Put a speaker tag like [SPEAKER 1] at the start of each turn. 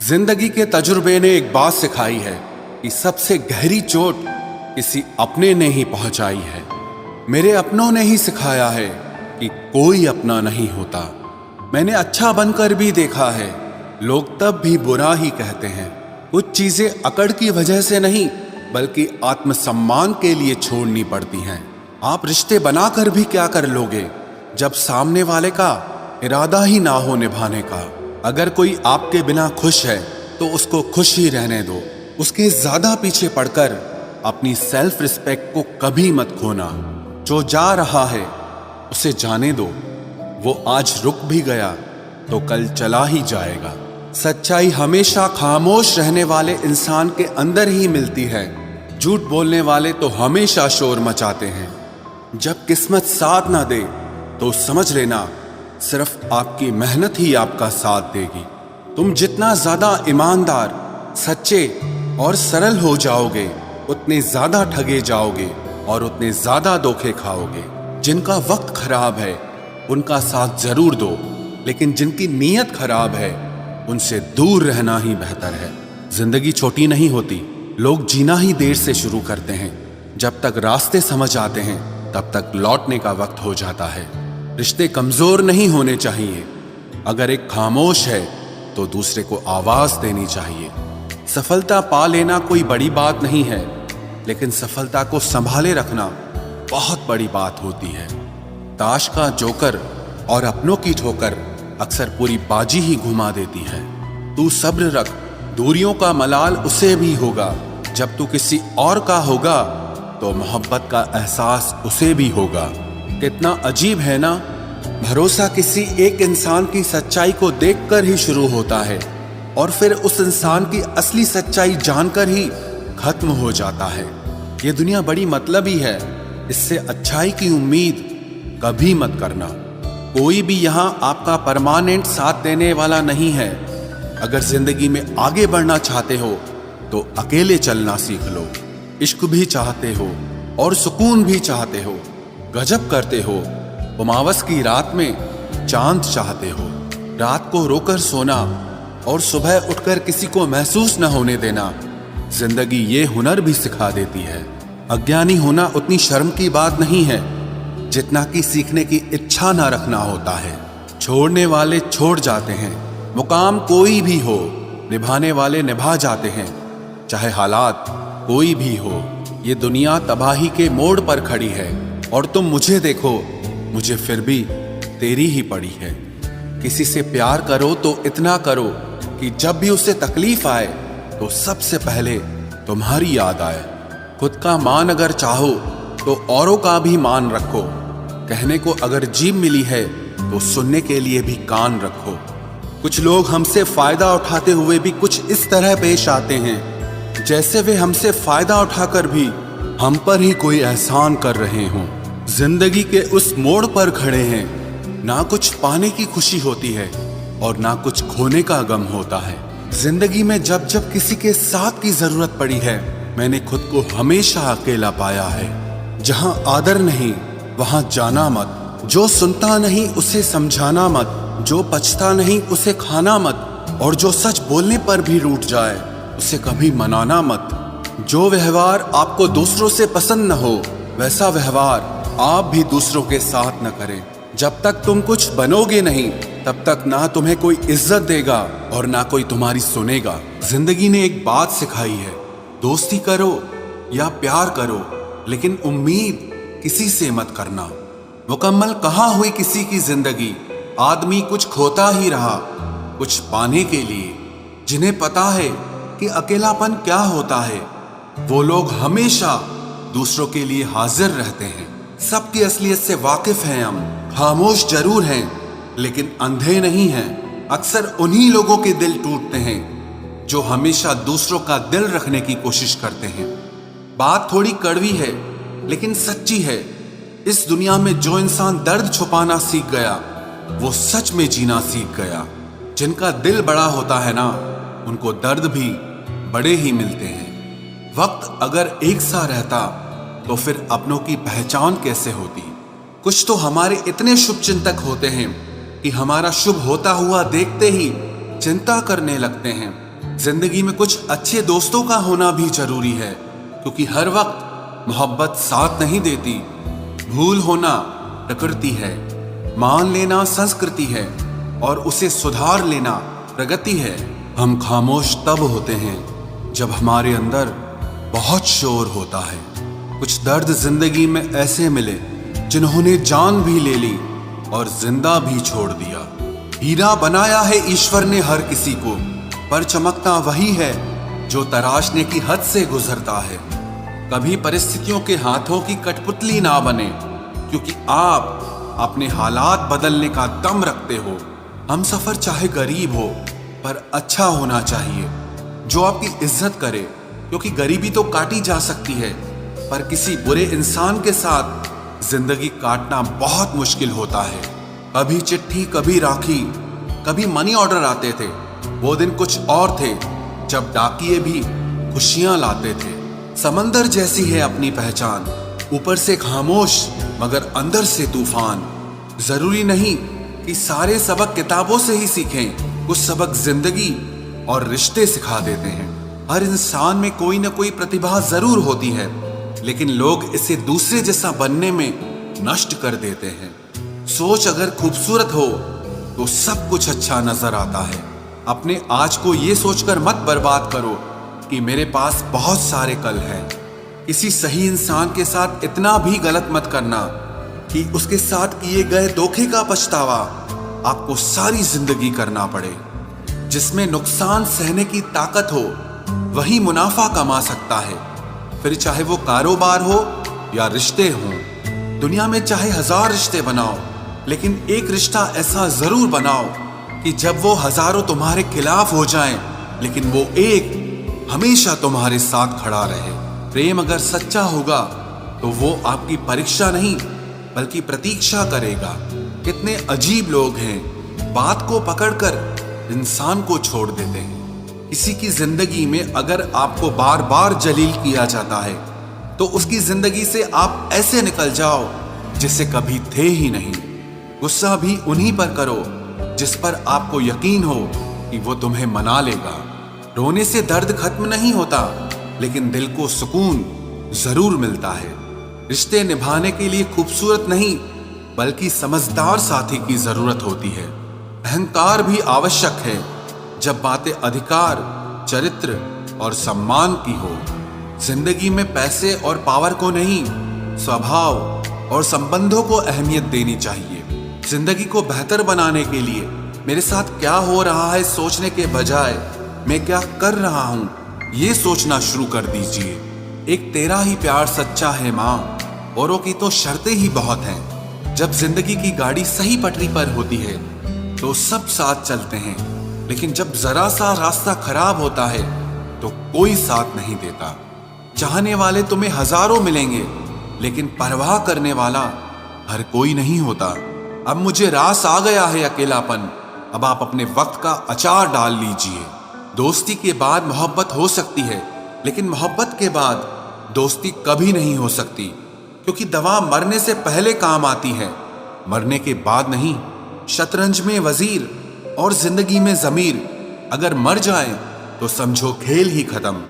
[SPEAKER 1] जिंदगी के तजुर्बे ने एक बात सिखाई है कि सबसे गहरी चोट किसी अपने ने ही पहुंचाई है। मेरे अपनों ने ही सिखाया है कि कोई अपना नहीं होता। मैंने अच्छा बनकर भी देखा है, लोग तब भी बुरा ही कहते हैं। कुछ चीजें अकड़ की वजह से नहीं बल्कि आत्मसम्मान के लिए छोड़नी पड़ती हैं। आप रिश्ते बनाकर भी क्या कर लोगे जब सामने वाले का इरादा ही ना हो निभाने का। अगर कोई आपके बिना खुश है तो उसको खुश ही रहने दो। उसके ज्यादा पीछे पड़कर अपनी सेल्फ रिस्पेक्ट को कभी मत खोना। जो जा रहा है उसे जाने दो, वो आज रुक भी गया तो कल चला ही जाएगा। सच्चाई हमेशा खामोश रहने वाले इंसान के अंदर ही मिलती है। झूठ बोलने वाले तो हमेशा शोर मचाते हैं। जब किस्मत साथ ना दे तो समझ लेना सिर्फ आपकी मेहनत ही आपका साथ देगी। तुम जितना ज्यादा ईमानदार, सच्चे और सरल हो जाओगे उतने ज्यादा ठगे जाओगे और उतने ज्यादा धोखे खाओगे। जिनका वक्त खराब है उनका साथ जरूर दो, लेकिन जिनकी नीयत खराब है उनसे दूर रहना ही बेहतर है। जिंदगी छोटी नहीं होती, लोग जीना ही देर से शुरू करते हैं। जब तक रास्ते समझ आते हैं तब तक लौटने का वक्त हो जाता है। रिश्ते कमजोर नहीं होने चाहिए। अगर एक खामोश है तो दूसरे को आवाज देनी चाहिए। सफलता पा लेना कोई बड़ी बात नहीं है, लेकिन सफलता को संभाले रखना बहुत बड़ी बात होती है। ताश का जोकर और अपनों की ठोकर अक्सर पूरी बाजी ही घुमा देती है। तू सब्र रख, दूरियों का मलाल उसे भी होगा। जब तू किसी और का होगा तो मोहब्बत का एहसास उसे भी होगा। कितना अजीब है ना, भरोसा किसी एक इंसान की सच्चाई को देखकर ही शुरू होता है और फिर उस इंसान की असली सच्चाई जानकर ही खत्म हो जाता है। ये दुनिया बड़ी मतलबी है, इससे अच्छाई की उम्मीद कभी मत करना। कोई भी यहाँ आपका परमानेंट साथ देने वाला नहीं है। अगर जिंदगी में आगे बढ़ना चाहते हो तो अकेले चलना सीख लो। इश्क भी चाहते हो और सुकून भी चाहते हो, गजब करते हो। उमावस की रात में चांद चाहते हो। रात को रोकर सोना और सुबह उठकर किसी को महसूस न होने देना जिंदगी ये हुनर भी सिखा देती है। अज्ञानी होना उतनी शर्म की बात नहीं है जितना कि सीखने की इच्छा ना रखना होता है। छोड़ने वाले छोड़ जाते हैं, मुकाम कोई भी हो, निभाने वाले निभा जाते हैं। चाहे हालात कोई भी हो, ये दुनिया तबाही के मोड़ पर खड़ी है और तुम मुझे देखो, मुझे फिर भी तेरी ही पड़ी है। किसी से प्यार करो तो इतना करो कि जब भी उसे तकलीफ आए तो सबसे पहले तुम्हारी याद आए। खुद का मान अगर चाहो तो औरों का भी मान रखो। कहने को अगर जीभ मिली है तो सुनने के लिए भी कान रखो। कुछ लोग हमसे फायदा उठाते हुए भी कुछ इस तरह पेश आते हैं जैसे वे हमसे फायदा उठाकर भी हम पर ही कोई एहसान कर रहे हों। जिंदगी के उस मोड़ पर खड़े हैं, ना कुछ पाने की खुशी होती है और ना कुछ खोने का गम होता है। जिंदगी में जब जब किसी के साथ की जरूरत पड़ी है, मैंने खुद को हमेशा अकेला पाया है। जहां आदर नहीं वहां जाना मत। जो सुनता नहीं उसे समझाना मत। जो पछता नहीं उसे खाना मत। और जो सच बोलने पर भी रूठ जाए उसे कभी मनाना मत। जो व्यवहार आपको दूसरों से पसंद न हो वैसा व्यवहार आप भी दूसरों के साथ न करें। जब तक तुम कुछ बनोगे नहीं तब तक ना तुम्हें कोई इज्जत देगा और ना कोई तुम्हारी सुनेगा। जिंदगी ने एक बात सिखाई है, दोस्ती करो या प्यार करो, लेकिन उम्मीद किसी से मत करना। मुकम्मल कहाँ हुई किसी की जिंदगी, आदमी कुछ खोता ही रहा कुछ पाने के लिए। जिन्हें पता है कि अकेलापन क्या होता है वो लोग हमेशा दूसरों के लिए हाजिर रहते हैं। सबकी असलियत से वाकिफ हैं हम, खामोश जरूर हैं लेकिन अंधे नहीं हैं। अक्सर उन्हीं लोगों के दिल टूटते हैं जो हमेशा दूसरों का दिल रखने की कोशिश करते हैं। बात थोड़ी कड़वी है लेकिन सच्ची है। इस दुनिया में जो इंसान दर्द छुपाना सीख गया वो सच में जीना सीख गया। जिनका दिल बड़ा होता है ना उनको दर्द भी बड़े ही मिलते हैं। वक्त अगर एक सा रहता तो फिर अपनों की पहचान कैसे होती। कुछ तो हमारे इतने शुभ चिंतक होते हैं कि हमारा शुभ होता हुआ देखते ही चिंता करने लगते हैं। जिंदगी में कुछ अच्छे दोस्तों का होना भी जरूरी है, क्योंकि हर वक्त मोहब्बत साथ नहीं देती। भूल होना प्रकृति है, मान लेना संस्कृति है और उसे सुधार लेना प्रगति है। हम खामोश तब होते हैं जब हमारे अंदर बहुत शोर होता है। कुछ दर्द जिंदगी में ऐसे मिले जिन्होंने जान भी ले ली और जिंदा भी छोड़ दिया। हीरा बनाया है ईश्वर ने हर किसी को, पर चमकता वही है जो तराशने की हद से गुजरता है। कभी परिस्थितियों के हाथों की कठपुतली ना बने, क्योंकि आप अपने हालात बदलने का दम रखते हो। हम सफर चाहे गरीब हो पर अच्छा होना चाहिए, जो आपकी इज्जत करे, क्योंकि गरीबी तो काटी जा सकती है पर किसी बुरे इंसान के साथ जिंदगी काटना बहुत मुश्किल होता है। कभी चिट्ठी, कभी राखी, कभी मनी ऑर्डर आते थे। वो दिन कुछ और थे जब डाकिये भी खुशियां लाते थे। समंदर जैसी है अपनी पहचान, ऊपर से खामोश मगर अंदर से तूफान। जरूरी नहीं कि सारे सबक किताबों से ही सीखें, कुछ सबक जिंदगी और रिश्ते सिखा देते हैं। हर इंसान में कोई ना कोई प्रतिभा जरूर होती है, लेकिन लोग इसे दूसरे जैसा बनने में नष्ट कर देते हैं। सोच अगर खूबसूरत हो तो सब कुछ अच्छा नजर आता है। अपने आज को ये सोचकर मत बर्बाद करो कि मेरे पास बहुत सारे कल हैं। किसी सही इंसान के साथ इतना भी गलत मत करना कि उसके साथ किए गए धोखे का पछतावा आपको सारी जिंदगी करना पड़े। जिसमें नुकसान सहने की ताकत हो वही मुनाफा कमा सकता है, फिर चाहे वो कारोबार हो या रिश्ते हों। दुनिया में चाहे 1000 रिश्ते बनाओ, लेकिन एक रिश्ता ऐसा जरूर बनाओ कि जब वो हजारों तुम्हारे खिलाफ हो जाएं, लेकिन वो एक हमेशा तुम्हारे साथ खड़ा रहे। प्रेम अगर सच्चा होगा तो वो आपकी परीक्षा नहीं बल्कि प्रतीक्षा करेगा। कितने अजीब लोग हैं, बात को पकड़कर इंसान को छोड़ देते हैं। किसी की जिंदगी में अगर आपको बार बार जलील किया जाता है तो उसकी जिंदगी से आप ऐसे निकल जाओ जिसे कभी थे ही नहीं। गुस्सा भी उन्हीं पर करो जिस पर आपको यकीन हो कि वो तुम्हें मना लेगा। रोने से दर्द खत्म नहीं होता, लेकिन दिल को सुकून जरूर मिलता है। रिश्ते निभाने के लिए खूबसूरत नहीं बल्कि समझदार साथी की जरूरत होती है। अहंकार भी आवश्यक है जब बातें अधिकार, चरित्र और सम्मान की हो। जिंदगी में पैसे और पावर को नहीं, स्वभाव और संबंधों को अहमियत देनी चाहिए। जिंदगी को बेहतर बनाने के लिए मेरे साथ क्या हो रहा है सोचने के बजाय मैं क्या कर रहा हूं ये सोचना शुरू कर दीजिए। एक तेरा ही प्यार सच्चा है माँ, औरों की तो शर्तें ही बहुत हैं। जब जिंदगी की गाड़ी सही पटरी पर होती है तो सब साथ चलते हैं, लेकिन जब जरा सा रास्ता खराब होता है तो कोई साथ नहीं देता। चाहने वाले तुम्हें हजारों मिलेंगे, लेकिन परवाह करने वाला हर कोई नहीं होता। अब मुझे रास आ गया है अकेलापन, अब आप अपने वक्त का अचार डाल लीजिए। दोस्ती के बाद मोहब्बत हो सकती है, लेकिन मोहब्बत के बाद दोस्ती कभी नहीं हो सकती, क्योंकि दवा मरने से पहले काम आती है, मरने के बाद नहीं। शतरंज में वजीर और जिंदगी में जमीर अगर मर जाए तो समझो खेल ही खत्म।